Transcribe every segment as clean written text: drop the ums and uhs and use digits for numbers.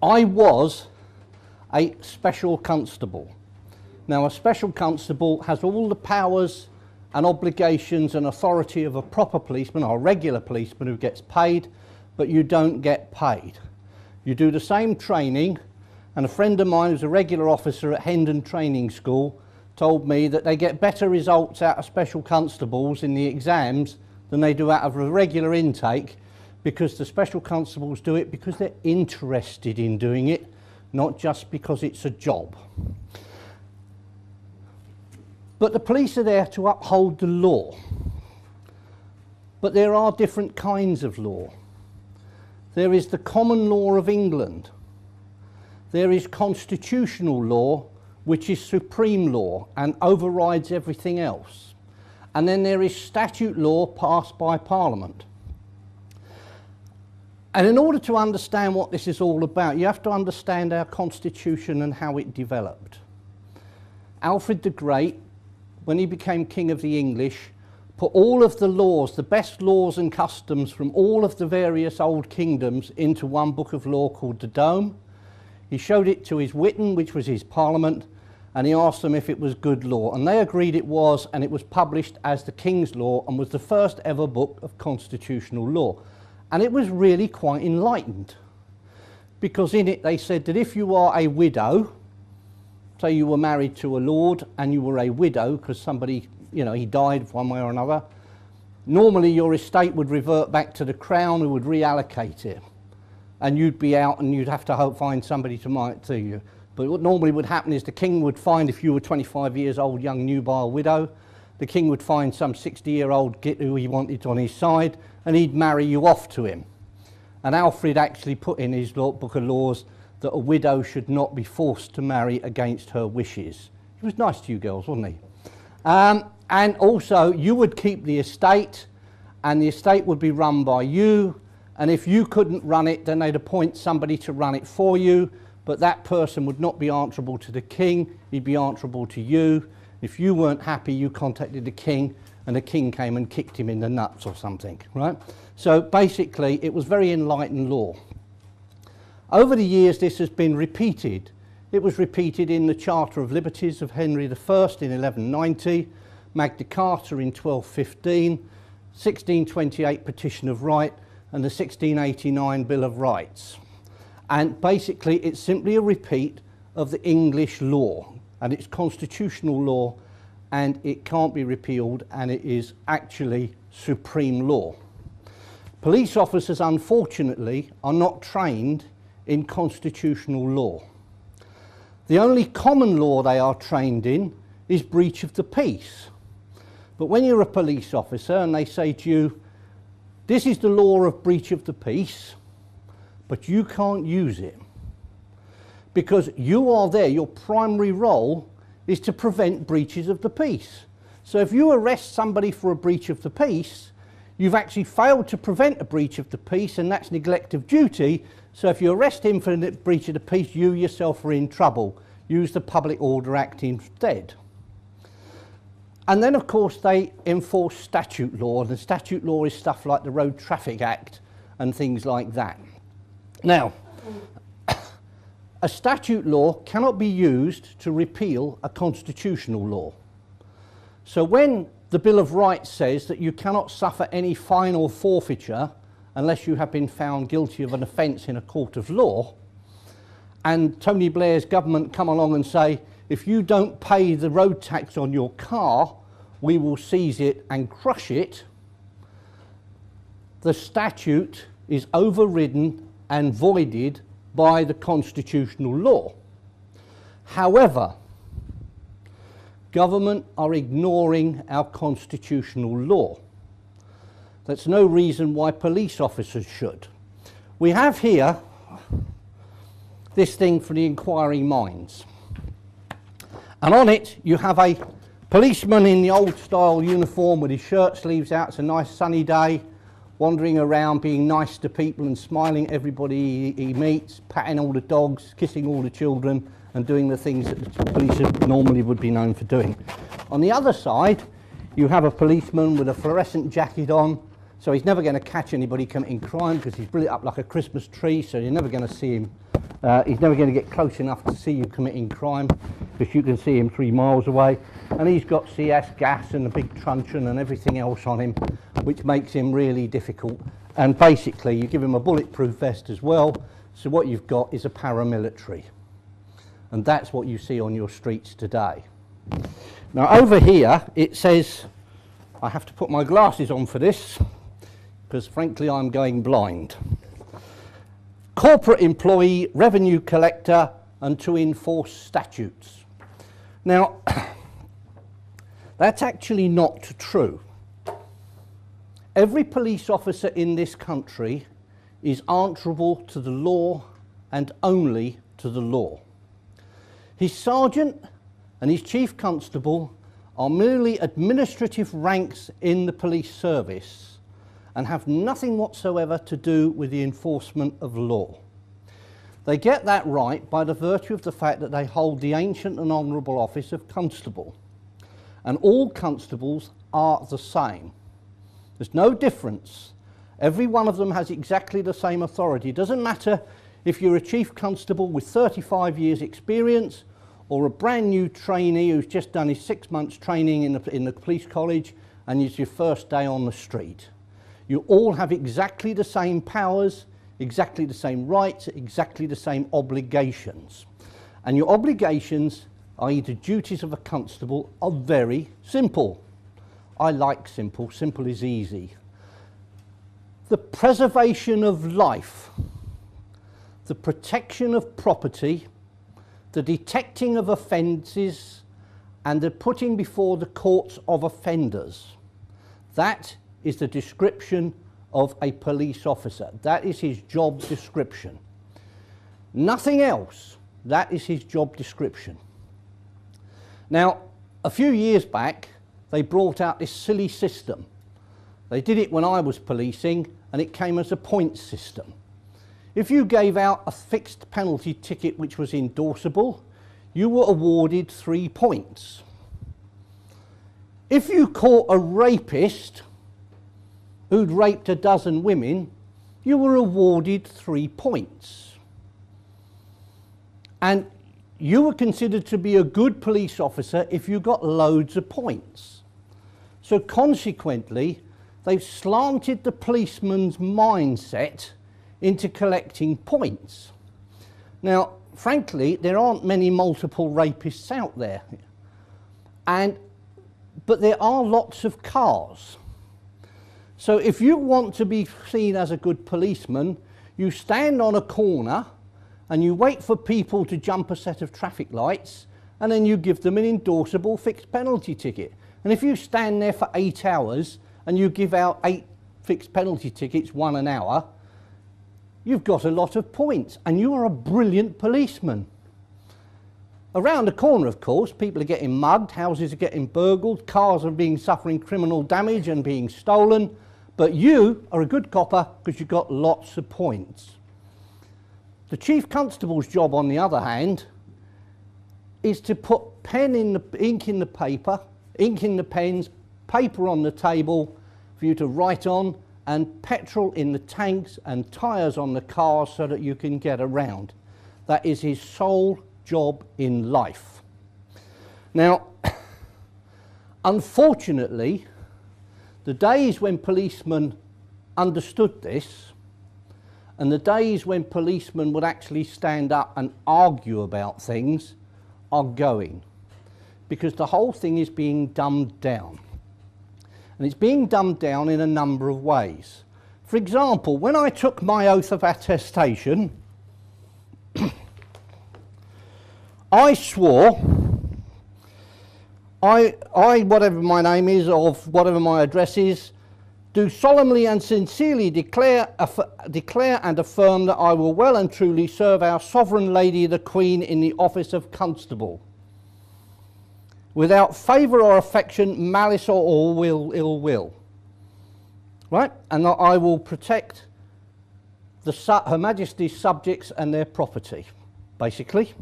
I was a special constable. Now, a special constable has all the powers and obligations and authority of a proper policeman or a regular policeman who gets paid, but you don't get paid. You do the same training, and a friend of mine who's a regular officer at Hendon Training School told me that they get better results out of special constables in the exams than they do out of a regular intake, because the special constables do it because they're interested in doing it, not just because it's a job. But the police are there to uphold the law. But there are different kinds of law. There is the common law of England. There is constitutional law, which is supreme law and overrides everything else. And then there is statute law passed by Parliament. And in order to understand what this is all about, you have to understand our constitution and how it developed. Alfred the Great, when he became King of the English, put all of the laws, the best laws and customs from all of the various old kingdoms into one book of law called the Dome. He showed it to his Witan, which was his Parliament, and he asked them if it was good law. And they agreed it was, and it was published as the King's Law and was the first ever book of constitutional law. And it was really quite enlightened, because in it they said that if you are a widow, say you were married to a lord and you were a widow because somebody, you know, he died one way or another, normally your estate would revert back to the Crown, who would reallocate it. And you'd be out and you'd have to find somebody to marry to you. But what normally would happen is the king would find, if you were 25 years old, young nubile widow, the king would find some 60-year-old git who he wanted on his side, and he'd marry you off to him. And Alfred actually put in his book of laws that a widow should not be forced to marry against her wishes. He was nice to you girls, wasn't he? And also, you would keep the estate, and the estate would be run by you, and if you couldn't run it, then they'd appoint somebody to run it for you, but that person would not be answerable to the king, he'd be answerable to you. If you weren't happy, you contacted the king, and the king came and kicked him in the nuts or something, right? So basically, it was very enlightened law. Over the years, this has been repeated. It was repeated in the Charter of Liberties of Henry I in 1190, Magna Carta in 1215, 1628 Petition of Right, and the 1689 Bill of Rights. And basically, it's simply a repeat of the English law, and it's constitutional law, and it can't be repealed, and it is actually supreme law. Police officers, unfortunately, are not trained in constitutional law. The only common law they are trained in is breach of the peace. But when you're a police officer and they say to you, this is the law of breach of the peace, but you can't use it, because you are there, your primary role is to prevent breaches of the peace. So if you arrest somebody for a breach of the peace, you've actually failed to prevent a breach of the peace, and that's neglect of duty. So if you arrest him for a breach of the peace, you yourself are in trouble. Use the Public Order Act instead. And then, of course, they enforce statute law, and the statute law is stuff like the Road Traffic Act and things like that. Now, a statute law cannot be used to repeal a constitutional law. So when the Bill of Rights says that you cannot suffer any fine or forfeiture unless you have been found guilty of an offence in a court of law, and Tony Blair's government come along and say, if you don't pay the road tax on your car, we will seize it and crush it, the statute is overridden and voided by the constitutional law. However, government are ignoring our constitutional law. That's no reason why police officers should. We have here this thing for the inquiring minds. And on it you have a policeman in the old style uniform with his shirt sleeves out. It's a nice sunny day, wandering around being nice to people and smiling at everybody he meets, patting all the dogs, kissing all the children, and doing the things that the police normally would be known for doing. On the other side, you have a policeman with a fluorescent jacket on, So he's never going to catch anybody committing crime because he's lit up like a Christmas tree, so you're never going to see him. He's never going to get close enough to see you committing crime because you can see him 3 miles away. And he's got CS gas and a big truncheon and everything else on him, which makes him really difficult. And basically you give him a bulletproof vest as well, so what you've got is a paramilitary. And that's what you see on your streets today. Now over here it says, I have to put my glasses on for this because frankly I'm going blind. Corporate employee, revenue collector, and to enforce statutes. Now, that's actually not true. Every police officer in this country is answerable to the law and only to the law. His sergeant and his chief constable are merely administrative ranks in the police service and have nothing whatsoever to do with the enforcement of law. They get that right by the virtue of the fact that they hold the ancient and honourable office of constable. And all constables are the same. There's no difference. Every one of them has exactly the same authority. It doesn't matter if you're a chief constable with 35 years experience or a brand new trainee who's just done his 6 months training in the police college and it's your first day on the street. You all have exactly the same powers, exactly the same rights, exactly the same obligations. And your obligations, i.e. the duties of a constable, are very simple. I like simple. Simple is easy. The preservation of life, the protection of property, the detecting of offences, and the putting before the courts of offenders. That is the description of a police officer. That is his job description. Nothing else. That is his job description. Now, a few years back, they brought out this silly system. They did it when I was policing, and it came as a points system. If you gave out a fixed penalty ticket which was endorsable, you were awarded 3 points. If you caught a rapist who'd raped a dozen women, you were awarded 3 points. And you were considered to be a good police officer if you got loads of points. So consequently, they've slanted the policeman's mindset into collecting points. Now, frankly, there aren't many multiple rapists out there. But there are lots of cars. So if you want to be seen as a good policeman, you stand on a corner and you wait for people to jump a set of traffic lights and then you give them an endorsable fixed penalty ticket. And if you stand there for 8 hours and you give out 8 fixed penalty tickets, 1 an hour, you've got a lot of points and you are a brilliant policeman. Around the corner, of course, people are getting mugged, houses are getting burgled, cars are suffering criminal damage and being stolen, but you are a good copper because you've got lots of points. The chief constable's job, on the other hand, is to put ink in the paper, ink in the pens, paper on the table for you to write on, and petrol in the tanks and tyres on the cars so that you can get around. That is his sole job in life. Now, unfortunately, the days when policemen understood this and the days when policemen would actually stand up and argue about things are going, because the whole thing is being dumbed down. And it's being dumbed down in a number of ways. For example, when I took my oath of attestation, I swore, I, whatever my name is, or whatever my address is, do solemnly and sincerely declare and affirm that I will well and truly serve our Sovereign Lady the Queen in the office of Constable, without favour or affection, malice or ill will. Right? And that I will protect Her Majesty's subjects and their property, basically.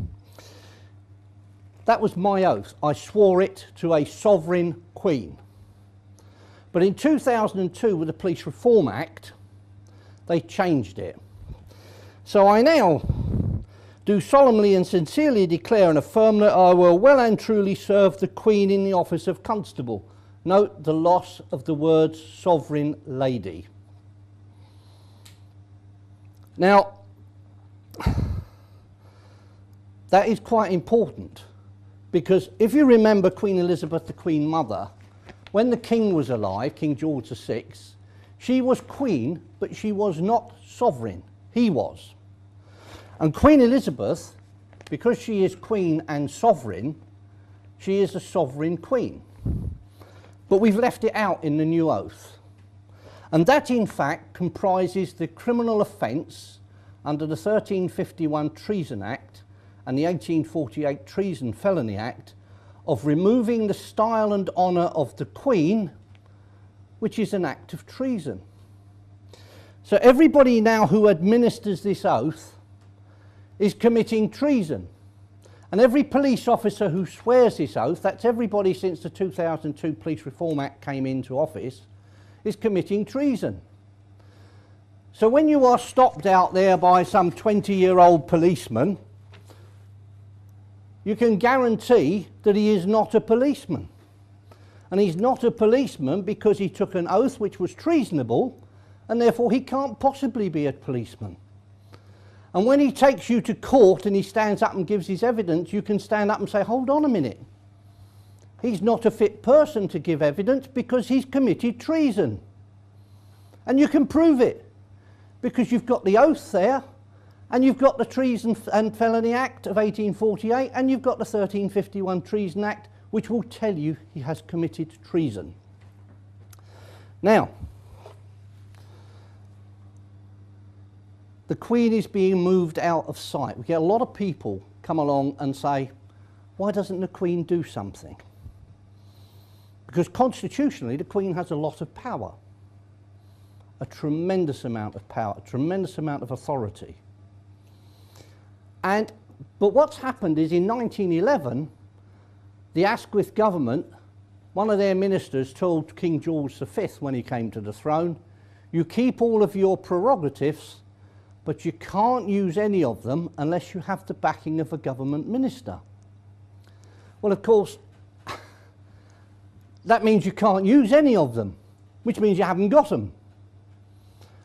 That was my oath. I swore it to a sovereign queen. But in 2002, with the Police Reform Act, they changed it. So I now do solemnly and sincerely declare and affirm that I will well and truly serve the Queen in the office of Constable. Note the loss of the words sovereign lady. Now, that is quite important, because if you remember Queen Elizabeth, the Queen Mother, when the King was alive, King George VI, she was Queen, but she was not sovereign. He was. And Queen Elizabeth, because she is Queen and sovereign, she is a sovereign Queen. But we've left it out in the new oath. And that, in fact, comprises the criminal offence under the 1351 Treason Act and the 1848 Treason Felony Act of removing the style and honour of the Queen, which is an act of treason. So everybody now who administers this oath is committing treason. And every police officer who swears this oath, that's everybody since the 2002 Police Reform Act came into office, is committing treason. So when you are stopped out there by some 20-year-old policeman, you can guarantee that he is not a policeman. And he's not a policeman because he took an oath which was treasonable, and therefore he can't possibly be a policeman. And when he takes you to court and he stands up and gives his evidence, you can stand up and say, hold on a minute. He's not a fit person to give evidence because he's committed treason. And you can prove it because you've got the oath there, and you've got the Treason and Felony Act of 1848, and you've got the 1351 Treason Act, which will tell you he has committed treason. Now, the Queen is being moved out of sight. We get a lot of people come along and say, why doesn't the Queen do something? Because constitutionally, the Queen has a lot of power. A tremendous amount of power, a tremendous amount of authority. But what's happened is in 1911, the Asquith government, one of their ministers told King George V when he came to the throne, you keep all of your prerogatives, but you can't use any of them unless you have the backing of a government minister. Well, of course, that means you can't use any of them, which means you haven't got them.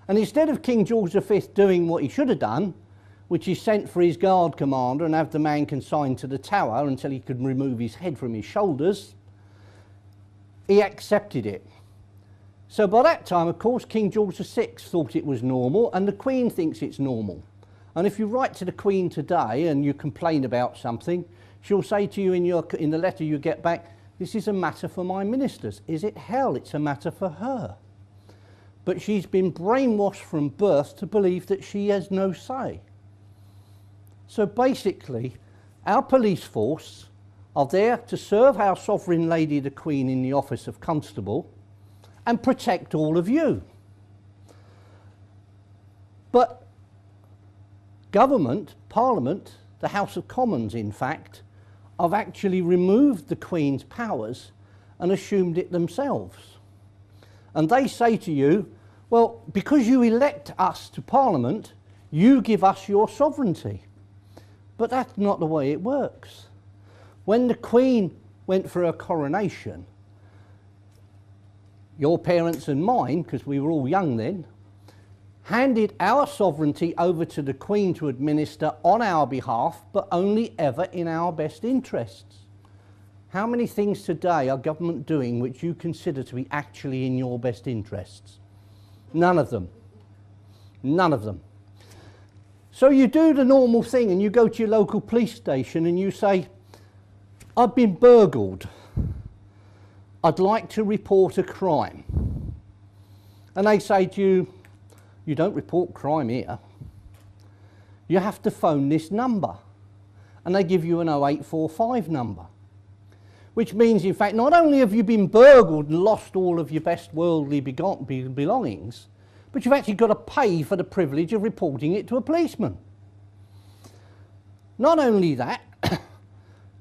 And instead of King George V doing what he should have done, which is sent for his guard commander and have the man consigned to the tower until he could remove his head from his shoulders, he accepted it. So by that time, of course, King George VI thought it was normal, and the Queen thinks it's normal. And if you write to the Queen today and you complain about something, she'll say to you in the letter you get back, this is a matter for my ministers. Is it? Hell, it's a matter for her. But she's been brainwashed from birth to believe that she has no say. So basically, our police force are there to serve our sovereign lady, the Queen, in the office of Constable and protect all of you. But government, Parliament, the House of Commons, in fact, have actually removed the Queen's powers and assumed it themselves. And they say to you, well, because you elect us to Parliament, you give us your sovereignty. But that's not the way it works. When the Queen went for her coronation, your parents and mine, because we were all young then, handed our sovereignty over to the Queen to administer on our behalf, but only ever in our best interests. How many things today are government doing which you consider to be actually in your best interests? None of them. None of them. So you do the normal thing and you go to your local police station and you say, I've been burgled. I'd like to report a crime. And they say to you, you don't report crime here. You have to phone this number. And they give you an 0845 number. Which means, in fact, not only have you been burgled and lost all of your best worldly belongings, but you've actually got to pay for the privilege of reporting it to a policeman. Not only that,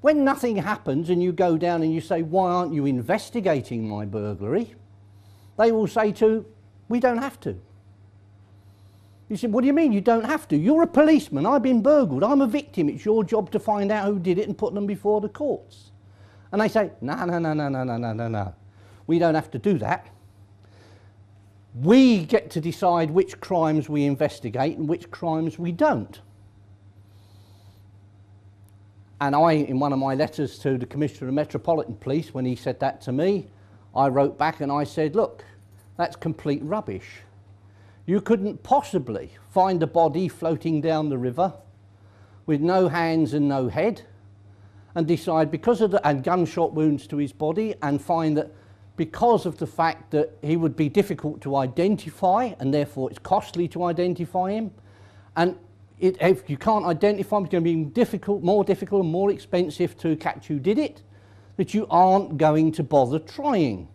when nothing happens and you go down and you say, why aren't you investigating my burglary? they will say to, we don't have to. You say, what do you mean you don't have to? You're a policeman, I've been burgled, I'm a victim, it's your job to find out who did it and put them before the courts. And they say, no, we don't have to do that. We get to decide which crimes we investigate and which crimes we don't. And I, in one of my letters to the Commissioner of Metropolitan Police, when he said that to me, I wrote back and I said, look, that's complete rubbish. You couldn't possibly find a body floating down the river with no hands and no head and decide because of and gunshot wounds to his body, and find that because of the fact that he would be difficult to identify and therefore it's costly to identify him, and if you can't identify him, it's going to be more difficult and more expensive to catch who did it, that you aren't going to bother trying.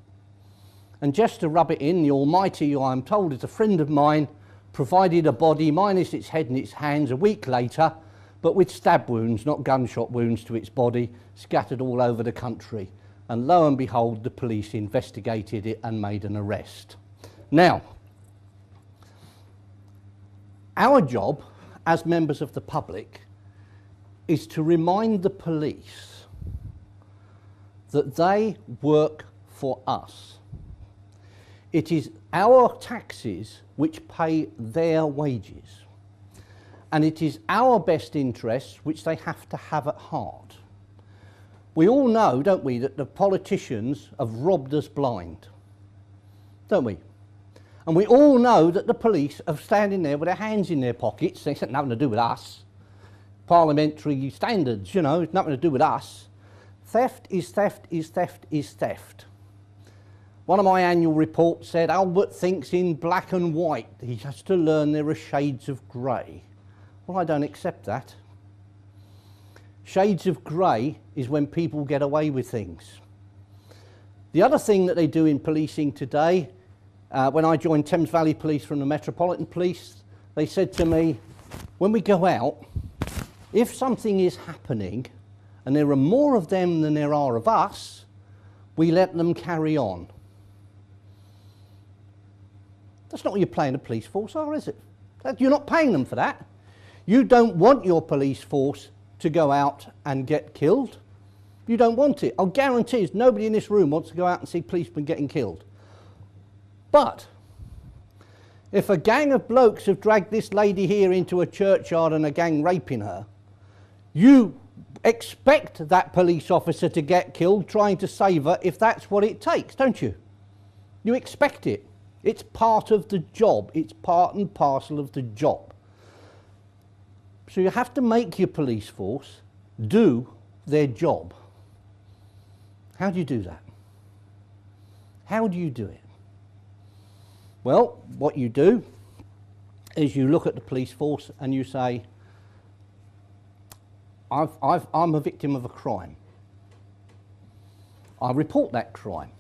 And just to rub it in, the Almighty, who I'm told is a friend of mine, provided a body minus its head and its hands a week later, but with stab wounds, not gunshot wounds to its body, scattered all over the country. And lo and behold, the police investigated it and made an arrest. Now, our job as members of the public is to remind the police that they work for us. It is our taxes which pay their wages, and it is our best interests which they have to have at heart. We all know, don't we, that the politicians have robbed us blind, don't we? And we all know that the police are standing there with their hands in their pockets. They said nothing to do with us. Parliamentary standards, you know, it's nothing to do with us. Theft is theft is theft is theft. One of my annual reports said Albert thinks in black and white. He has to learn there are shades of grey. Well, I don't accept that. Shades of grey is when people get away with things. The other thing that they do in policing today, when I joined Thames Valley Police from the Metropolitan Police, they said to me, when we go out, if something is happening and there are more of them than there are of us, we let them carry on. That's not what you're paying a police force are, is it? You're not paying them for that. You don't want your police force to go out and get killed. You don't want it. I'll guarantee you, nobody in this room wants to go out and see policemen getting killed. But if a gang of blokes have dragged this lady here into a churchyard and a gang raping her, you expect that police officer to get killed trying to save her if that's what it takes, don't you? You expect it. It's part of the job. It's part and parcel of the job. So you have to make your police force do their job. How do you do that? How do you do it? Well, what you do is you look at the police force and you say, I'm a victim of a crime. I report that crime.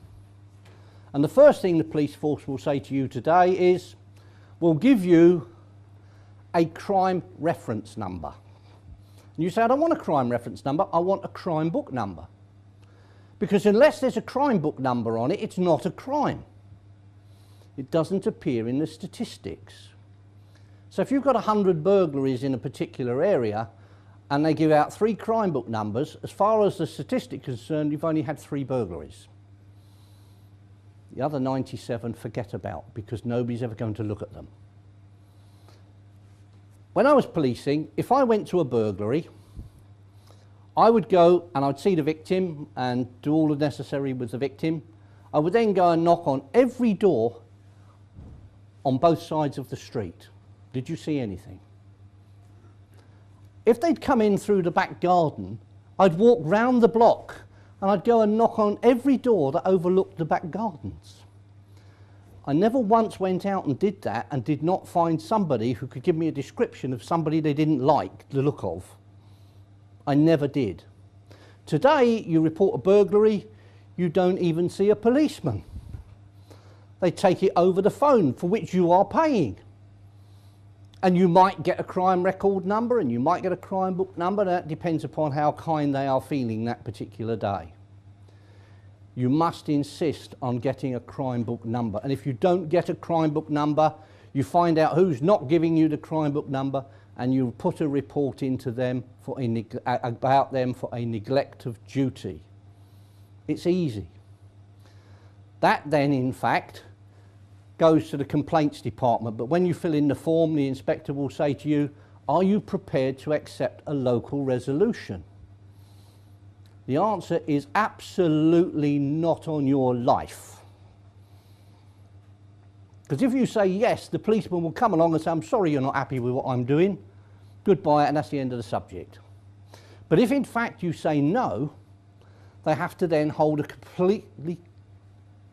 And the first thing the police force will say to you today is, we'll give you a crime reference number. And you say, I don't want a crime reference number, I want a crime book number. Because unless there's a crime book number on it, it's not a crime. It doesn't appear in the statistics. So if you've got 100 burglaries in a particular area and they give out 3 crime book numbers, as far as the statistic is concerned, you've only had 3 burglaries. The other 97 forget about, because nobody's ever going to look at them. When I was policing, if I went to a burglary, I would go and I'd see the victim and do all the necessary with the victim. I would then go and knock on every door on both sides of the street. Did you see anything? If they'd come in through the back garden, I'd walk round the block and I'd go and knock on every door that overlooked the back gardens. I never once went out and did that and did not find somebody who could give me a description of somebody they didn't like the look of. I never did. Today, you report a burglary, you don't even see a policeman. They take it over the phone, for which you are paying. And you might get a crime record number and you might get a crime book number. That depends upon how kind they are feeling that particular day. you must insist on getting a crime book number. And if you don't get a crime book number, you find out who's not giving you the crime book number, and you put a report into them for about them for a neglect of duty. It's easy. That then, in fact, goes to the complaints department. But when you fill in the form, the inspector will say to you, are you prepared to accept a local resolution? The answer is absolutely not on your life. Because if you say yes, the policeman will come along and say, I'm sorry you're not happy with what I'm doing. Goodbye, and that's the end of the subject. But if in fact you say no, they have to then hold a completely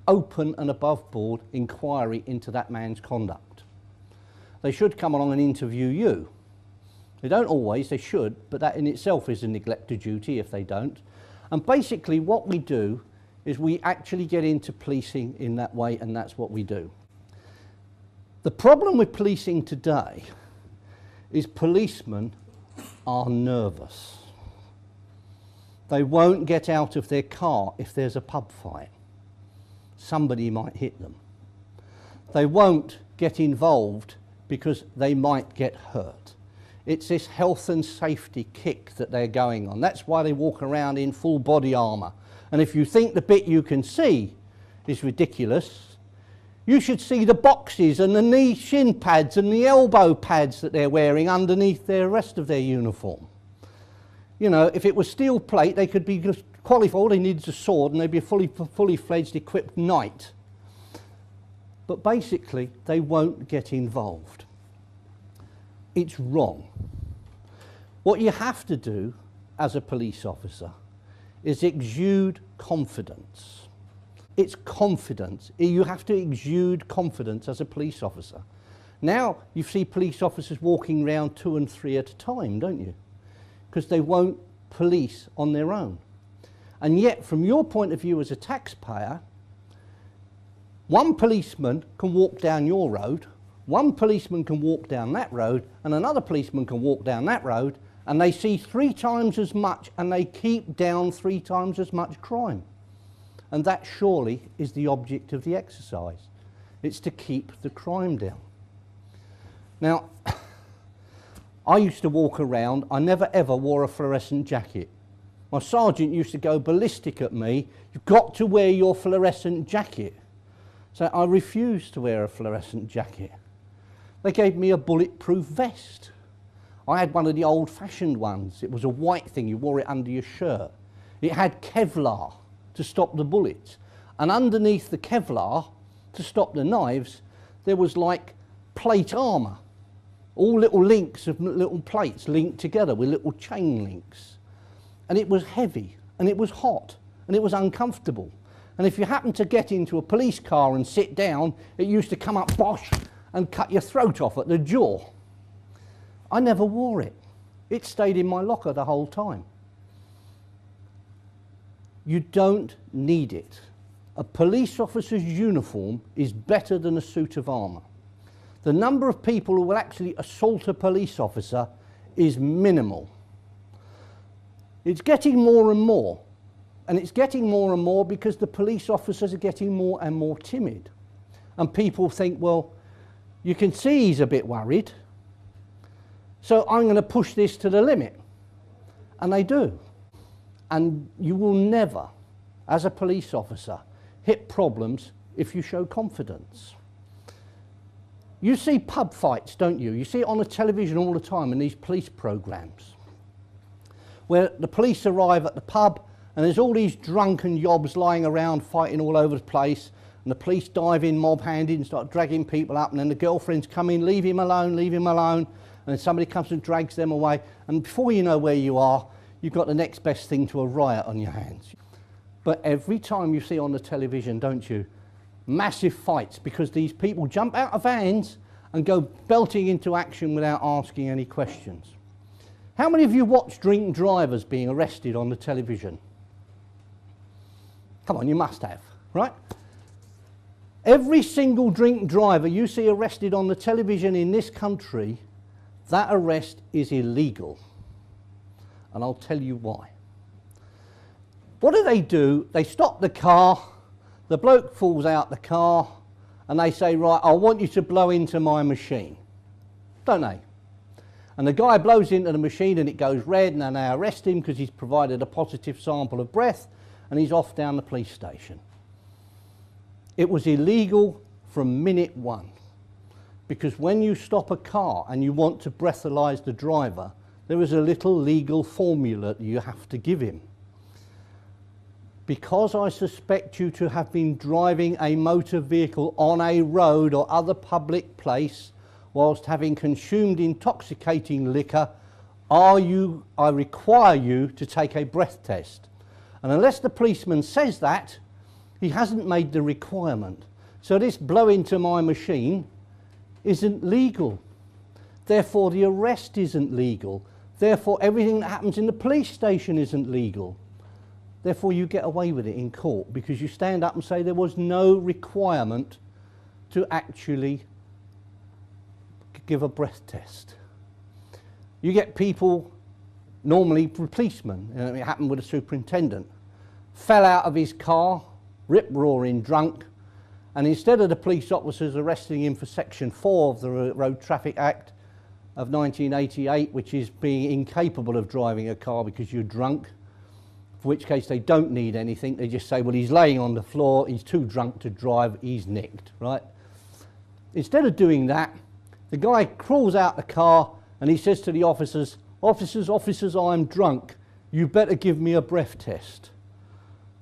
open and above board inquiry into that man's conduct. They should come along and interview you. They don't always, they should, but that in itself is a neglect of duty if they don't. And basically what we do is we actually get into policing in that way, and that's what we do. The problem with policing today is policemen are nervous. They won't get out of their car if there's a pub fight. Somebody might hit them. They won't get involved because they might get hurt. It's this health and safety kick that they're going on. That's why they walk around in full body armour. And if you think the bit you can see is ridiculous, you should see the boxes and the knee shin pads and the elbow pads that they're wearing underneath the rest of their uniform. You know, if it was steel plate, they could be just qualified. All they need is a sword and they'd be a fully fledged equipped knight. But basically, they won't get involved. It's wrong. What you have to do as a police officer is exude confidence. It's confidence. You have to exude confidence as a police officer. Now you see police officers walking around 2 and 3 at a time, don't you? Because they won't police on their own. And yet, from your point of view as a taxpayer, one policeman can walk down your road, one policeman can walk down that road, and another policeman can walk down that road, and they see 3 times as much, and they keep down 3 times as much crime. And that surely is the object of the exercise. It's to keep the crime down. Now, I used to walk around, I never ever wore a fluorescent jacket. My sergeant used to go ballistic at me, you've got to wear your fluorescent jacket. So I refused to wear a fluorescent jacket. They gave me a bulletproof vest. I had one of the old-fashioned ones. It was a white thing, you wore it under your shirt. It had Kevlar to stop the bullets. And underneath the Kevlar, to stop the knives, there was like plate armour. All little links of little plates linked together with little chain links. And it was heavy, and it was hot, and it was uncomfortable. And if you happened to get into a police car and sit down, it used to come up, bosh, and cut your throat off at the jaw. I never wore it. It stayed in my locker the whole time. You don't need it. A police officer's uniform is better than a suit of armour. The number of people who will actually assault a police officer is minimal. It's getting more and more. And it's getting more and more because the police officers are getting more and more timid. And people think, well, you can see he's a bit worried, so I'm going to push this to the limit. And they do. And you will never, as a police officer, hit problems if you show confidence. You see pub fights, don't you? You see it on the television all the time in these police programs, where the police arrive at the pub and there's all these drunken yobs lying around fighting all over the place, and the police dive in mob-handed and start dragging people up, and then the girlfriends come in, leave him alone, and then somebody comes and drags them away, and before you know where you are, you've got the next best thing to a riot on your hands. But every time you see on the television, don't you, massive fights because these people jump out of vans and go belting into action without asking any questions. How many of you watch drink drivers being arrested on the television? Come on, you must have, right? Every single drink driver you see arrested on the television in this country, that arrest is illegal. And I'll tell you why. What do? They stop the car, the bloke falls out the car, and they say, right, I want you to blow into my machine. Don't they? And the guy blows into the machine and it goes red, and then they arrest him because he's provided a positive sample of breath, and he's off down the police station. It was illegal from minute one, because when you stop a car and you want to breathalyse the driver, there is a little legal formula that you have to give him. Because I suspect you to have been driving a motor vehicle on a road or other public place whilst having consumed intoxicating liquor, I require you to take a breath test. And unless the policeman says that, he hasn't made the requirement. So this blow into my machine isn't legal. Therefore the arrest isn't legal. Therefore everything that happens in the police station isn't legal. Therefore you get away with it in court because you stand up and say there was no requirement to actually give a breath test. You get people, normally policemen, it happened with a superintendent, fell out of his car, rip-roaring drunk, and instead of the police officers arresting him for Section 4 of the Road Traffic Act of 1988, which is being incapable of driving a car because you're drunk, for which case they don't need anything, they just say, well, he's laying on the floor, he's too drunk to drive, he's nicked, right? Instead of doing that, the guy crawls out the car and he says to the officers, officers, I'm drunk, you better give me a breath test.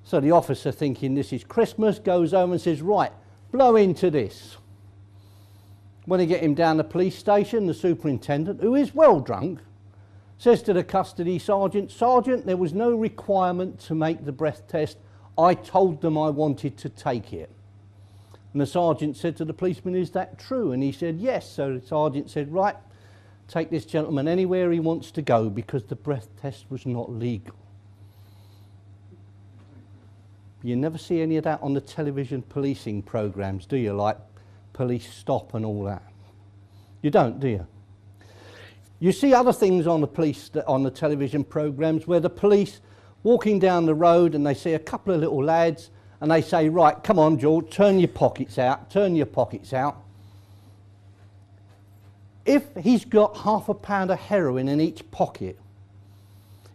So the officer, thinking this is Christmas, goes home and says, right, blow into this. When they get him down the police station, the superintendent, who is well drunk, says to the custody sergeant, Sergeant, there was no requirement to make the breath test. I told them I wanted to take it. And the sergeant said to the policeman, is that true? And he said, yes. So the sergeant said, right, take this gentleman anywhere he wants to go because the breath test was not legal. You never see any of that on the television policing programs, do you? Like Police Stop and all that. You don't, do you? You see other things on the television programs where the police walking down the road and they see a couple of little lads and they say, right, come on, George, turn your pockets out, turn your pockets out. If he's got half a pound of heroin in each pocket,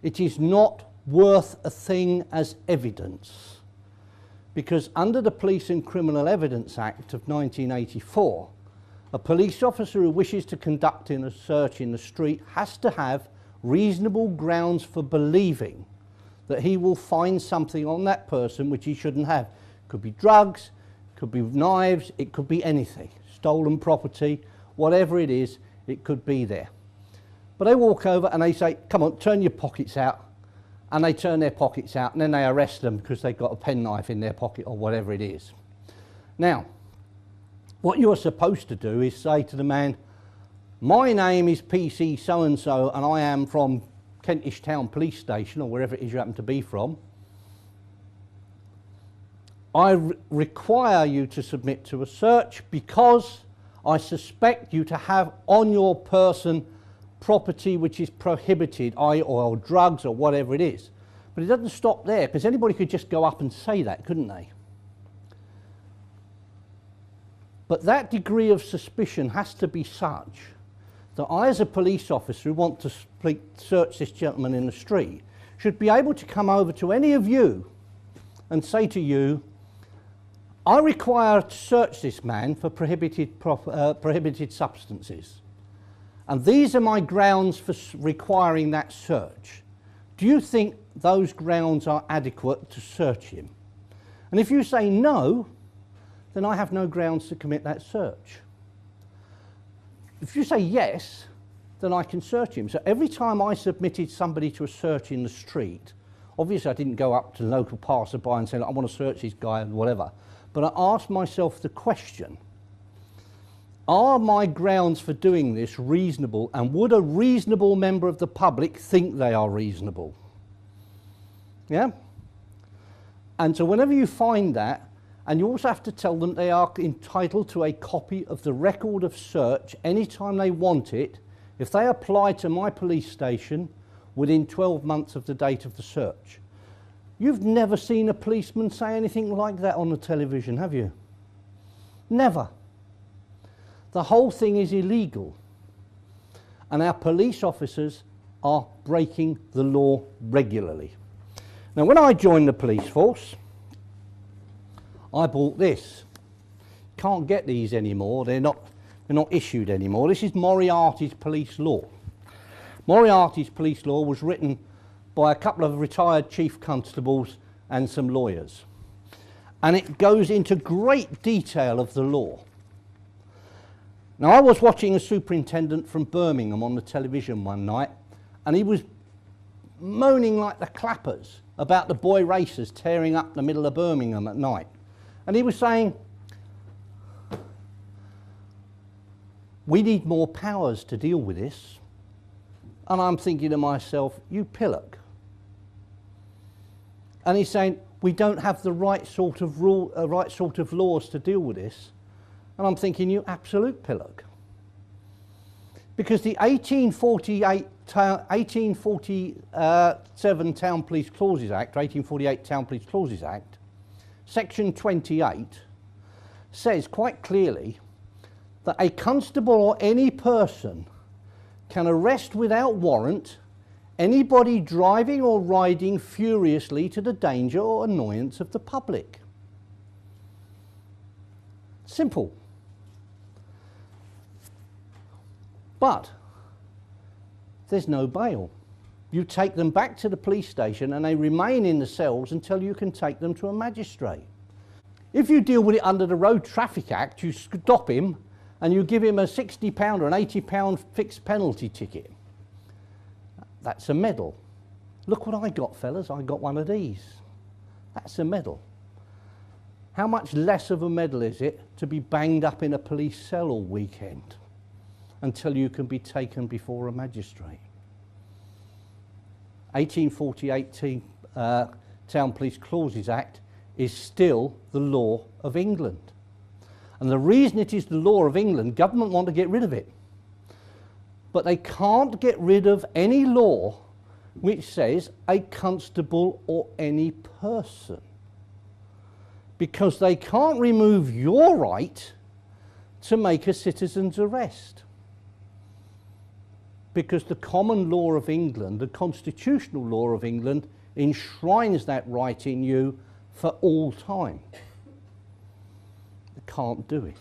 it is not worth a thing as evidence. Because under the Police and Criminal Evidence Act of 1984, a police officer who wishes to conduct a search in the street has to have reasonable grounds for believing that he will find something on that person which he shouldn't have. It could be drugs, it could be knives, it could be anything. Stolen property, whatever it is, it could be there. But they walk over and they say, come on, turn your pockets out. And they turn their pockets out and then they arrest them because they've got a penknife in their pocket or whatever it is. Now, what you're supposed to do is say to the man, my name is PC so-and-so and I am from Kentish Town Police Station or wherever it is you happen to be from. I require you to submit to a search because I suspect you to have on your person property which is prohibited, or drugs or whatever it is. But it doesn't stop there because anybody could just go up and say that, couldn't they? But that degree of suspicion has to be such that I, as a police officer who want to search this gentleman in the street, should be able to come over to any of you and say to you, I require to search this man for prohibited substances. And these are my grounds for requiring that search. Do you think those grounds are adequate to search him? And if you say no, then I have no grounds to commit that search. If you say yes, then I can search him. So every time I submitted somebody to a search in the street, obviously I didn't go up to the local passerby and say, I want to search this guy and whatever, but I asked myself the question, are my grounds for doing this reasonable, and would a reasonable member of the public think they are reasonable? Yeah? And so whenever you find that, and you also have to tell them they are entitled to a copy of the record of search anytime they want it, if they apply to my police station within 12 months of the date of the search. You've never seen a policeman say anything like that on the television, have you? Never. The whole thing is illegal. And our police officers are breaking the law regularly. Now, when I joined the police force, I bought this. Can't get these anymore. They're not issued anymore. This is Moriarty's police law. Moriarty's police law was written by a couple of retired chief constables and some lawyers. And it goes into great detail of the law. Now, I was watching a superintendent from Birmingham on the television one night, and he was moaning like the clappers about the boy racers tearing up the middle of Birmingham at night. And he was saying, we need more powers to deal with this. And I'm thinking to myself, you pillock. And he's saying, we don't have the right sort of laws to deal with this. And I'm thinking, you absolute pillock. Because the 1847 Town Police Clauses Act, 1848 Town Police Clauses Act, Section 28, says quite clearly that a constable or any person can arrest without warrant anybody driving or riding furiously to the danger or annoyance of the public. Simple. But there's no bail. You take them back to the police station and they remain in the cells until you can take them to a magistrate. If you deal with it under the Road Traffic Act, you stop him and you give him a £60 or an £80 fixed penalty ticket. That's a medal. Look what I got, fellas. I got one of these. That's a medal. How much less of a medal is it to be banged up in a police cell all weekend until you can be taken before a magistrate? 1848 Town Police Clauses Act is still the law of England. And the reason it is the law of England, government want to get rid of it. But they can't get rid of any law which says a constable or any person. Because they can't remove your right to make a citizen's arrest. Because the common law of England, the constitutional law of England, enshrines that right in you for all time. They can't do it.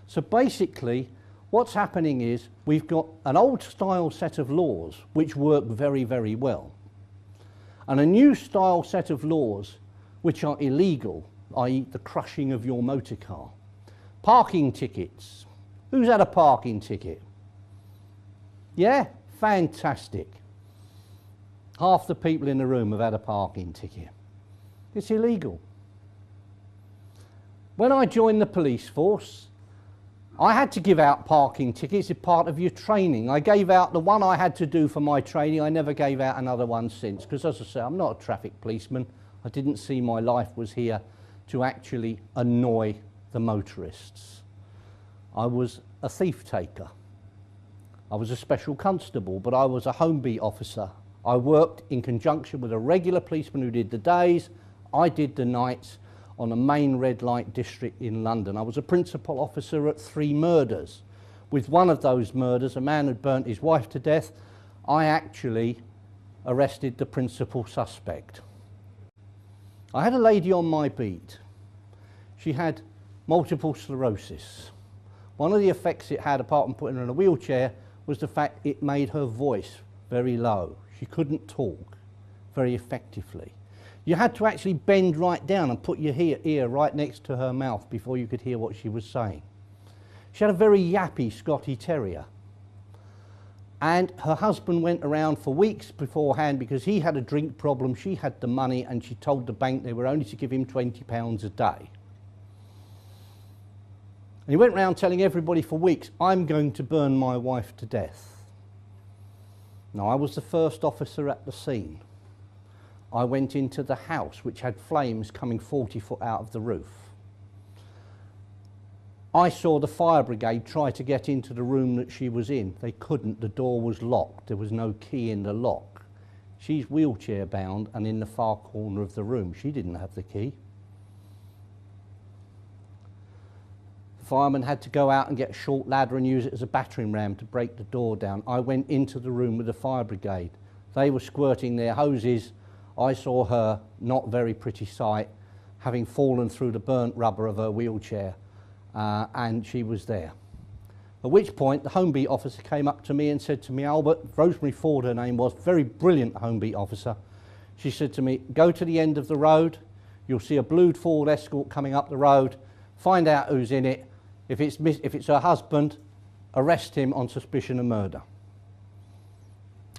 So basically, what's happening is we've got an old style set of laws which work very, very well, and a new style set of laws which are illegal, i.e. the crushing of your motor car. Parking tickets. Who's had a parking ticket? Yeah? Fantastic. Half the people in the room have had a parking ticket. It's illegal. When I joined the police force, I had to give out parking tickets as part of your training. I gave out the one I had to do for my training. I never gave out another one since, because as I say, I'm not a traffic policeman. I didn't see my life was here to actually annoy the motorists. I was a thief taker. I was a special constable, but I was a home beat officer. I worked in conjunction with a regular policeman who did the days. I did the nights on the main red light district in London. I was a principal officer at 3 murders. With one of those murders, a man had burnt his wife to death. I actually arrested the principal suspect. I had a lady on my beat. She had multiple sclerosis. One of the effects it had, apart from putting her in a wheelchair, was the fact it made her voice very low. She couldn't talk very effectively. You had to actually bend right down and put your ear right next to her mouth before you could hear what she was saying. She had a very yappy Scotty Terrier. And her husband went around for weeks beforehand because he had a drink problem, she had the money, and she told the bank they were only to give him £20 a day. And he went around telling everybody for weeks, I'm going to burn my wife to death. Now, I was the first officer at the scene. I went into the house, which had flames coming 40 foot out of the roof. I saw the fire brigade try to get into the room that she was in. They couldn't. The door was locked. There was no key in the lock. She's wheelchair bound and in the far corner of the room. She didn't have the key. The fireman had to go out and get a short ladder and use it as a battering ram to break the door down. I went into the room with the fire brigade. They were squirting their hoses. I saw her, not very pretty sight, having fallen through the burnt rubber of her wheelchair, and she was there. At which point the home beat officer came up to me and said to me, Albert, Rosemary Ford her name was, very brilliant home beat officer. She said to me, go to the end of the road, you'll see a blue Ford Escort coming up the road, find out who's in it. If it's her husband, arrest him on suspicion of murder.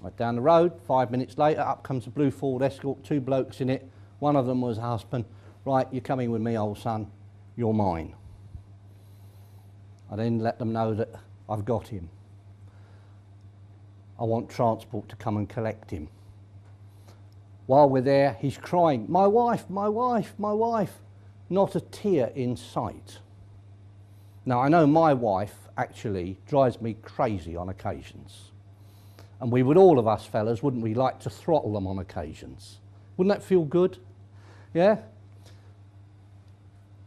Right down the road, 5 minutes later, up comes a blue Ford Escort, 2 blokes in it. One of them was her husband. Right, you're coming with me, old son, you're mine. I then let them know that I've got him. I want transport to come and collect him. While we're there, he's crying, my wife, my wife, my wife. Not a tear in sight. Now, I know my wife actually drives me crazy on occasions. And we would, all of us fellas, wouldn't we, like to throttle them on occasions? Wouldn't that feel good? Yeah?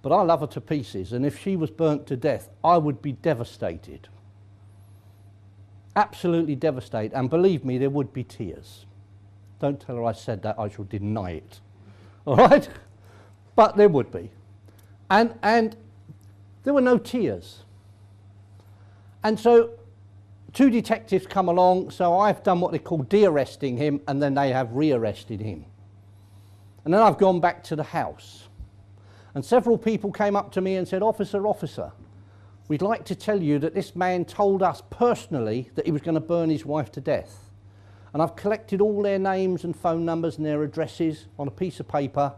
But I love her to pieces, and if she was burnt to death, I would be devastated. Absolutely devastated, and believe me, there would be tears. Don't tell her I said that, I shall deny it. All right? But there would be. And there were no tears. And so 2 detectives come along, so I've done what they call de-arresting him, and then they have re-arrested him. And then I've gone back to the house. And several people came up to me and said, officer, we'd like to tell you that this man told us personally that he was going to burn his wife to death. And I've collected all their names and phone numbers and their addresses on a piece of paper.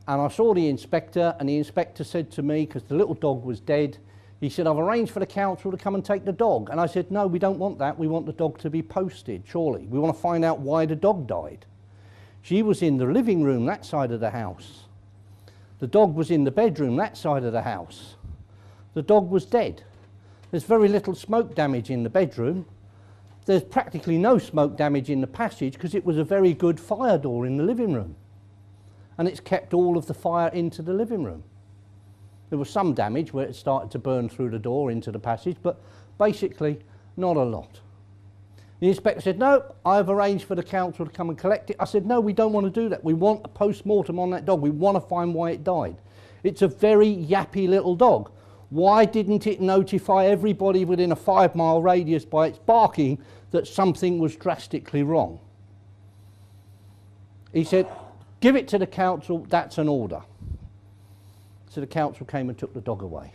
And I saw the inspector, and the inspector said to me, because the little dog was dead, he said, I've arranged for the council to come and take the dog. And I said, no, we don't want that. We want the dog to be posted, surely. We want to find out why the dog died. She was in the living room, that side of the house. The dog was in the bedroom, that side of the house. The dog was dead. There's very little smoke damage in the bedroom. There's practically no smoke damage in the passage because it was a very good fire door in the living room. And it's kept all of the fire into the living room. There was some damage where it started to burn through the door into the passage, but basically not a lot. The inspector said, no, I've arranged for the council to come and collect it. I said, no, we don't want to do that. We want a post-mortem on that dog. We want to find why it died. It's a very yappy little dog. Why didn't it notify everybody within a 5-mile radius by its barking that something was drastically wrong? He said, give it to the council, that's an order. So the council came and took the dog away.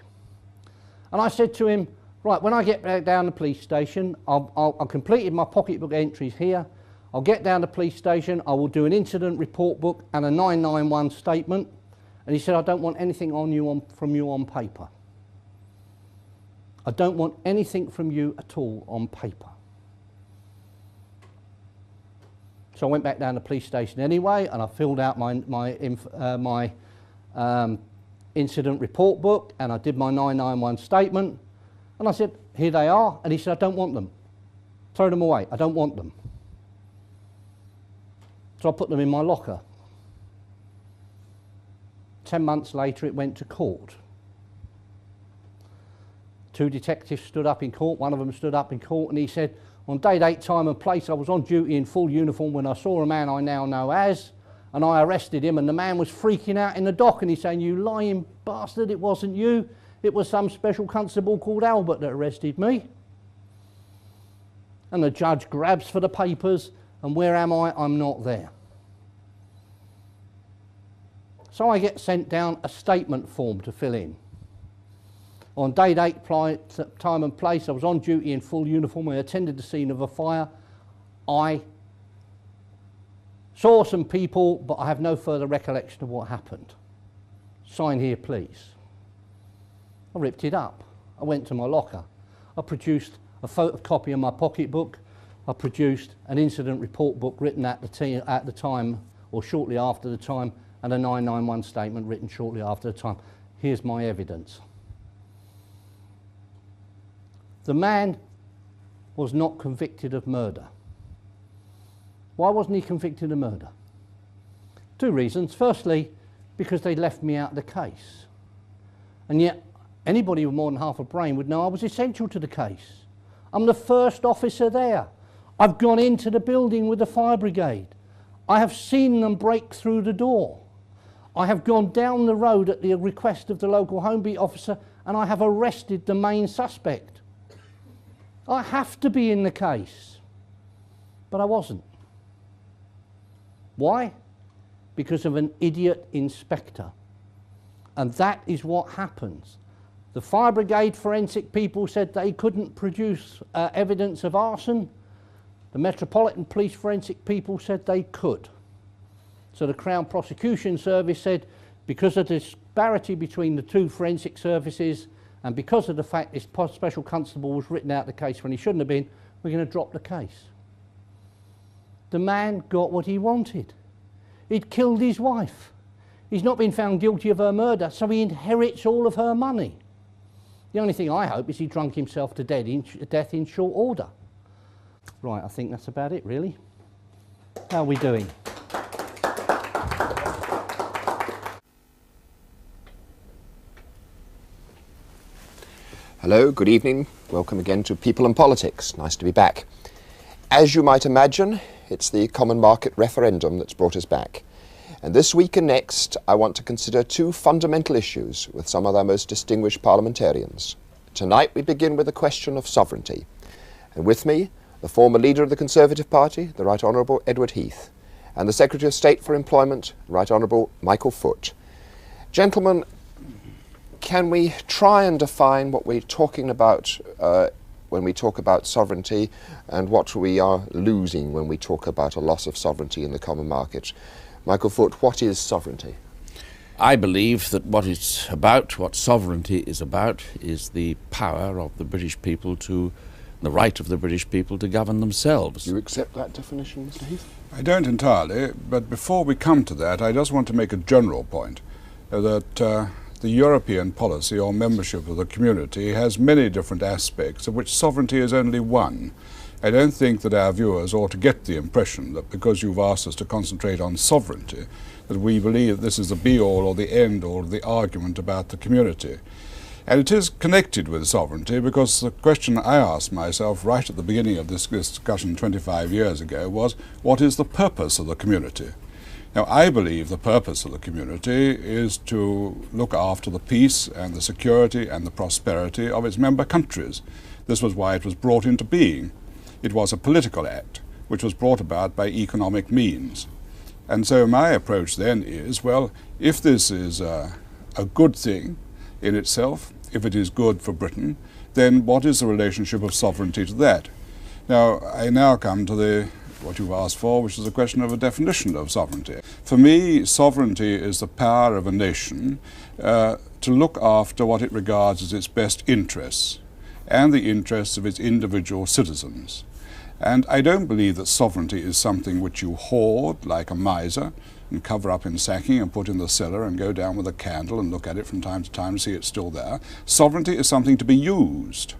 And I said to him, right, when I get back down the police station, I've completed my pocketbook entries here. I'll get down to the police station, I will do an incident report book and a 991 statement. And he said, I don't want anything from you on paper. I don't want anything from you at all on paper. So I went back down to the police station anyway, and I filled out my incident report book, and I did my 991 statement. And I said, here they are. And he said, I don't want them. Throw them away. I don't want them. So I put them in my locker. 10 months later, it went to court. 2 detectives stood up in court. One of them stood up in court, and he said, on date, time and place, I was on duty in full uniform when I saw a man I now know as, and I arrested him, and the man was freaking out in the dock, and he's saying, you lying bastard, it wasn't you. It was some special constable called Albert that arrested me. And the judge grabs for the papers, and where am I? I'm not there. So I get sent down a statement form to fill in. On date, time and place, I was on duty in full uniform. I attended the scene of a fire. I saw some people, but I have no further recollection of what happened. Sign here, please. I ripped it up. I went to my locker. I produced a photocopy of my pocketbook. I produced an incident report book written at the time, or shortly after the time, and a 991 statement written shortly after the time. Here's my evidence. The man was not convicted of murder. Why wasn't he convicted of murder? Two reasons. Firstly, because they left me out of the case. And yet, anybody with more than half a brain would know I was essential to the case. I'm the first officer there. I've gone into the building with the fire brigade. I have seen them break through the door. I have gone down the road at the request of the local home beat officer, and I have arrested the main suspect. I have to be in the case. But I wasn't. Why? Because of an idiot inspector. And that is what happens. The fire brigade forensic people said they couldn't produce evidence of arson. The Metropolitan Police forensic people said they could. So the Crown Prosecution Service said, because of the disparity between the two forensic services and because of the fact this special constable was written out of the case when he shouldn't have been, we're going to drop the case. The man got what he wanted. He'd killed his wife. He's not been found guilty of her murder, so he inherits all of her money. The only thing I hope is he drunk himself to death in short order. Right, I think that's about it, really. How are we doing? Hello, good evening. Welcome again to People and Politics. Nice to be back. As you might imagine, it's the Common Market referendum that's brought us back. And this week and next, I want to consider two fundamental issues with some of our most distinguished parliamentarians. Tonight we begin with the question of sovereignty. And with me, the former leader of the Conservative Party, the Right Honourable Edward Heath, and the Secretary of State for Employment, Right Honourable Michael Foot. Gentlemen, can we try and define what we're talking about when we talk about sovereignty and what we are losing when we talk about a loss of sovereignty in the common market? Michael Foot, what is sovereignty? I believe that what it's about, what sovereignty is about, is the power of the British people to, the right of the British people to govern themselves. Do you accept that definition, Mr. Heath? I don't entirely, but before we come to that, I just want to make a general point that the European policy or membership of the community has many different aspects, of which sovereignty is only one. I don't think that our viewers ought to get the impression that because you've asked us to concentrate on sovereignty, that we believe that this is the be-all or the end-all of the argument about the community. And it is connected with sovereignty because the question I asked myself right at the beginning of this discussion 25 years ago was, what is the purpose of the community? Now, I believe the purpose of the community is to look after the peace and the security and the prosperity of its member countries. This was why it was brought into being. It was a political act which was brought about by economic means. And so my approach then is, well, if this is a good thing in itself, if it is good for Britain, then what is the relationship of sovereignty to that? Now, I now come to what you've asked for, which is a question of a definition of sovereignty. For me, sovereignty is the power of a nation to look after what it regards as its best interests and the interests of its individual citizens. And I don't believe that sovereignty is something which you hoard like a miser and cover up in sacking and put in the cellar and go down with a candle and look at it from time to time to see it's still there. Sovereignty is something to be used.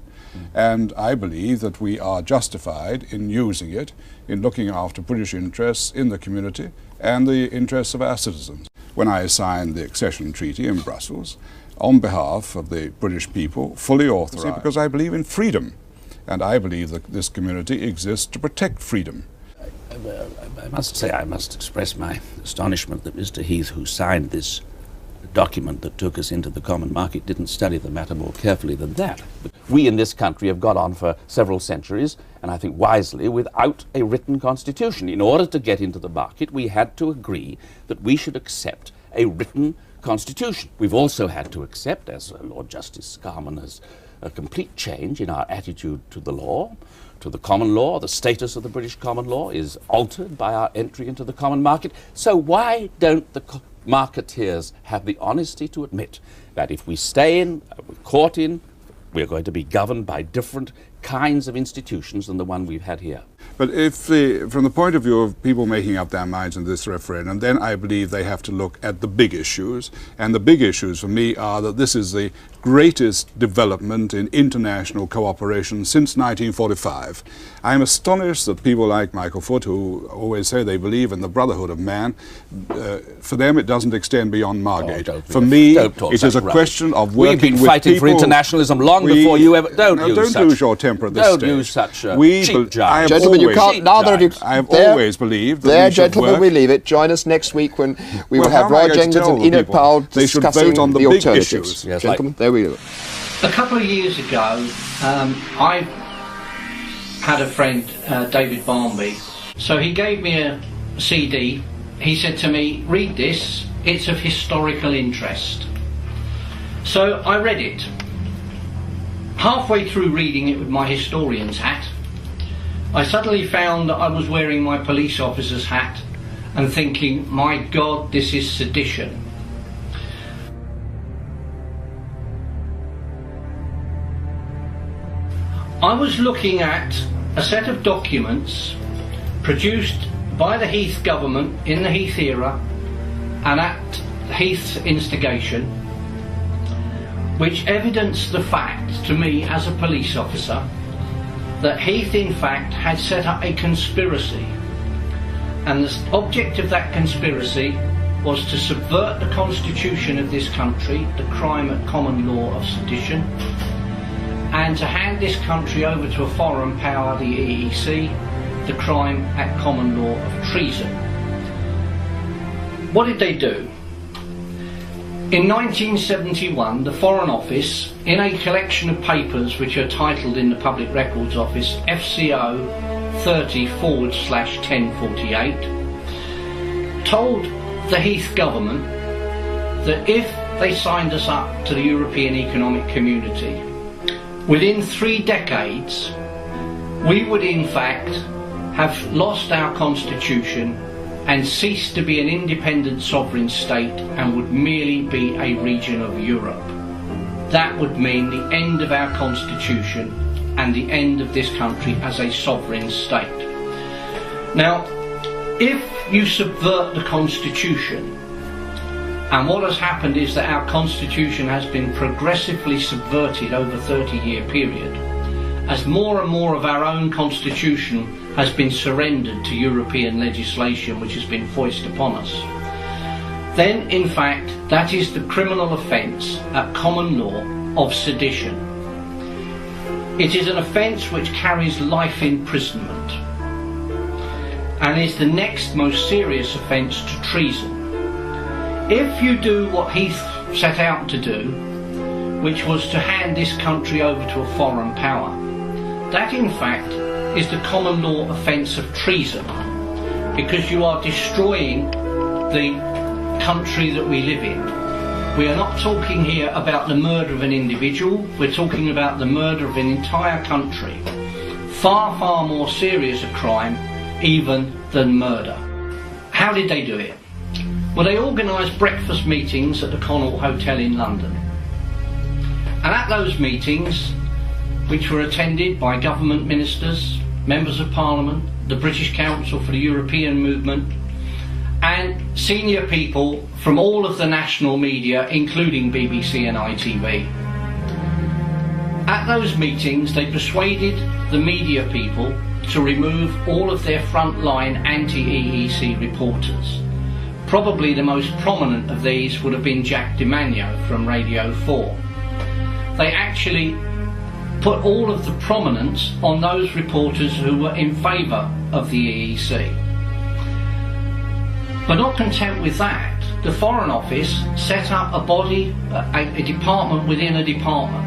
And I believe that we are justified in using it, in looking after British interests in the community and the interests of our citizens. When I signed the accession treaty in Brussels, on behalf of the British people, fully authorised, because I believe in freedom, and I believe that this community exists to protect freedom. I must say, I must express my astonishment that Mr. Heath, who signed this document that took us into the common market, didn't study the matter more carefully than that. But we in this country have got on for several centuries, and I think wisely, without a written constitution. In order to get into the market, we had to agree that we should accept a written constitution. We've also had to accept, as Lord Justice Scarman has, a complete change in our attitude to the law, to the common law. The status of the British common law is altered by our entry into the common market. So why don't the marketeers have the honesty to admit that if we stay in, we're caught in, we're going to be governed by different kinds of institutions than the one we've had here? But from the point of view of people making up their minds in this referendum, then I believe they have to look at the big issues. And the big issues for me are that this is the greatest development in international cooperation since 1945. I am astonished that people like Michael Foot, who always say they believe in the brotherhood of man, for them it doesn't extend beyond Margate. For me, it is a question of working with people. We've been fighting for internationalism long before you ever... Don't lose your temper at this stage. Don't use such cheap Gentlemen, you can't... Neither of you... I have always believed that there, gentlemen, we leave it. Join us next week when we will have Roy Jenkins and Enid Powell discussing on the alternatives. Yes, gentlemen, there we go. A couple of years ago, I had a friend, David Barnby, so he gave me a CD. He said to me, read this, it's of historical interest. So I read it. Halfway through reading it with my historian's hat, I suddenly found that I was wearing my police officer's hat and thinking, my God, this is sedition. I was looking at a set of documents produced by the Heath government in the Heath era and at Heath's instigation, which evidenced the fact to me as a police officer that Heath in fact had set up a conspiracy, and the object of that conspiracy was to subvert the constitution of this country, the crime at common law of sedition, and to hand this country over to a foreign power, the EEC, the crime at common law of treason. What did they do? In 1971, the Foreign Office, in a collection of papers which are titled in the Public Records Office FCO 30/1048, told the Heath government that if they signed us up to the European Economic Community, within 3 decades, we would in fact have lost our constitution and ceased to be an independent sovereign state and would merely be a region of Europe. That would mean the end of our constitution and the end of this country as a sovereign state. Now, if you subvert the constitution, and what has happened is that our constitution has been progressively subverted over a 30-year period, as more and more of our own constitution has been surrendered to European legislation which has been foisted upon us, then in fact that is the criminal offence at common law of sedition. It is an offence which carries life imprisonment and is the next most serious offence to treason. If you do what Heath set out to do, which was to hand this country over to a foreign power, that in fact is the common law offence of treason, because you are destroying the country that we live in. We are not talking here about the murder of an individual, we're talking about the murder of an entire country. Far, far more serious a crime even than murder. How did they do it? Well, they organised breakfast meetings at the Connaught Hotel in London. And at those meetings, which were attended by government ministers, members of parliament, the British Council for the European Movement, and senior people from all of the national media, including BBC and ITV. At those meetings, they persuaded the media people to remove all of their frontline anti-EEC reporters. Probably the most prominent of these would have been Jack DiMagno from Radio 4. They actually put all of the prominence on those reporters who were in favour of the EEC. But not content with that, the Foreign Office set up a body, a department within a department,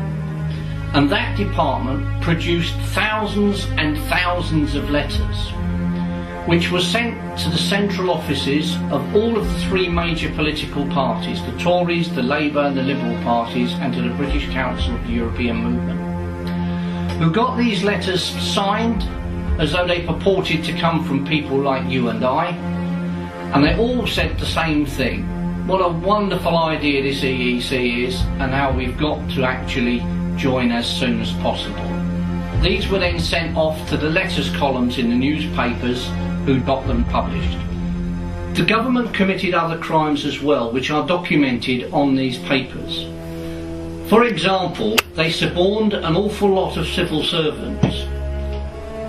and that department produced thousands and thousands of letters which were sent to the central offices of all of the 3 major political parties, the Tories, the Labour and the Liberal parties, and to the British Council of the European Movement, who got these letters signed as though they purported to come from people like you and I, and they all said the same thing. What a wonderful idea this EEC is, and how we've got to actually join as soon as possible. These were then sent off to the letters columns in the newspapers who got them published. The government committed other crimes as well, which are documented on these papers. For example, they suborned an awful lot of civil servants,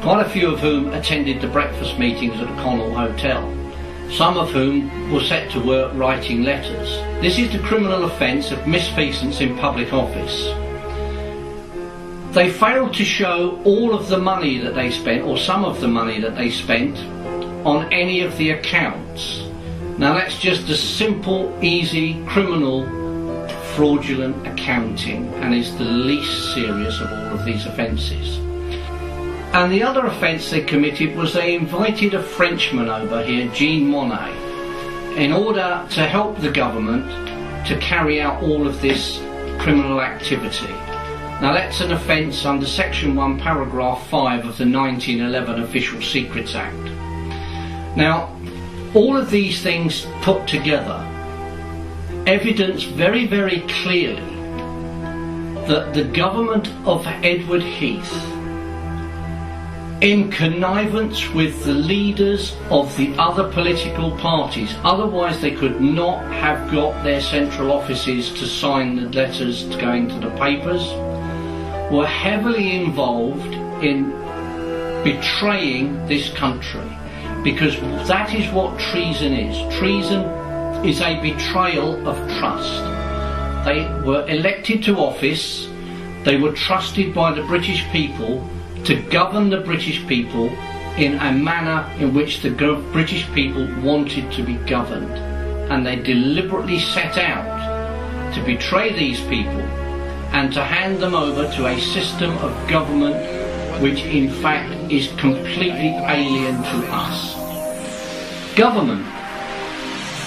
quite a few of whom attended the breakfast meetings at the Connaught Hotel, some of whom were set to work writing letters. This is the criminal offence of misfeasance in public office. They failed to show all of the money that they spent, or some of the money that they spent, on any of the accounts. Now that's just a simple, easy, criminal, fraudulent accounting, and is the least serious of all of these offences. And the other offence they committed was they invited a Frenchman over here, Jean Monnet, in order to help the government to carry out all of this criminal activity. Now that's an offence under Section 1, Paragraph 5 of the 1911 Official Secrets Act. Now, all of these things put together evidence very, very clearly that the government of Edward Heath, in connivance with the leaders of the other political parties, otherwise they could not have got their central offices to sign the letters going to the papers, were heavily involved in betraying this country, because that is what treason is. Treason is a betrayal of trust. They were elected to office, they were trusted by the British people to govern the British people in a manner in which the British people wanted to be governed, and they deliberately set out to betray these people and to hand them over to a system of government which in fact is completely alien to us. Government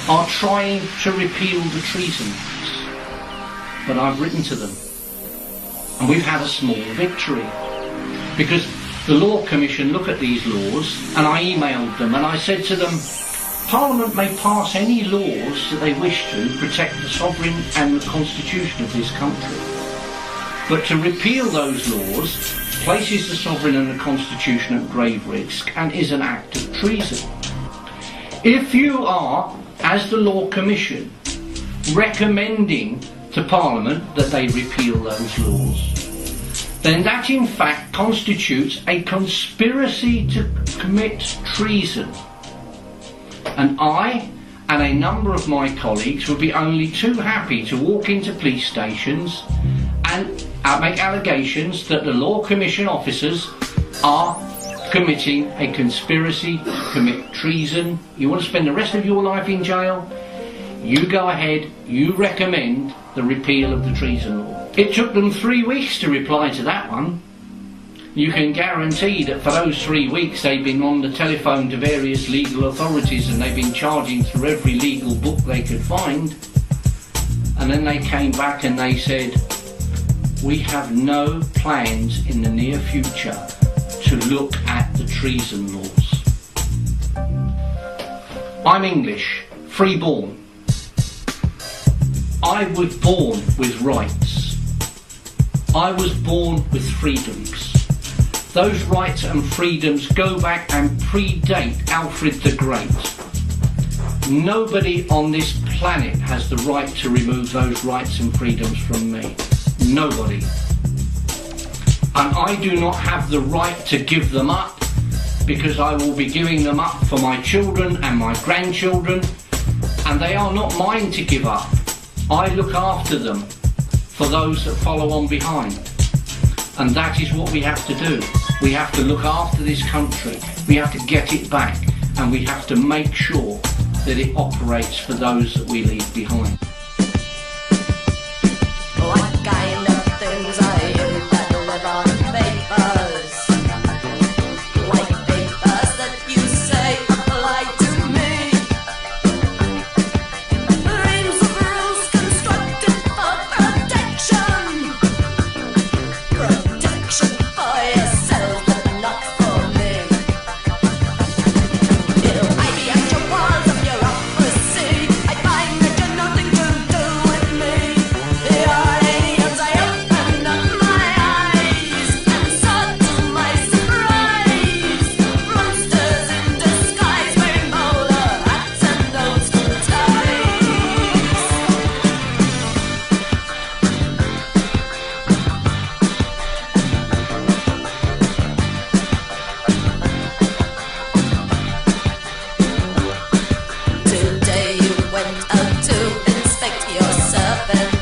are trying to repeal the Treason Acts, but I've written to them and we've had a small victory, because the Law Commission look at these laws, and I emailed them and I said to them, Parliament may pass any laws that they wish to protect the sovereign and the constitution of this country, but to repeal those laws places the sovereign and the constitution at grave risk and is an act of treason. If you are, as the Law Commission, recommending to Parliament that they repeal those laws, then that in fact constitutes a conspiracy to commit treason. And I and a number of my colleagues would be only too happy to walk into police stations and make allegations that the Law Commission officers are committing a conspiracy to commit treason. You want to spend the rest of your life in jail? You go ahead, you recommend the repeal of the treason law. It took them 3 weeks to reply to that one. You can guarantee that for those 3 weeks they've been on the telephone to various legal authorities and they've been charging through every legal book they could find. And then they came back and they said, we have no plans in the near future to look at the treason laws. I'm English, free-born. I was born with rights. I was born with freedoms. Those rights and freedoms go back and predate Alfred the Great. Nobody on this planet has the right to remove those rights and freedoms from me. Nobody. And I do not have the right to give them up, because I will be giving them up for my children and my grandchildren, and they are not mine to give up. I look after them for those that follow on behind. And that is what we have to do. We have to look after this country. We have to get it back, and we have to make sure that it operates for those that we leave behind. What kind of things are you that live on papers? White papers that you say apply to me. Reams of rules constructed for protection. Protection for yourself, but not for me. It'll hide behind your walls of bureaucracy. I find that you're nothing to nothing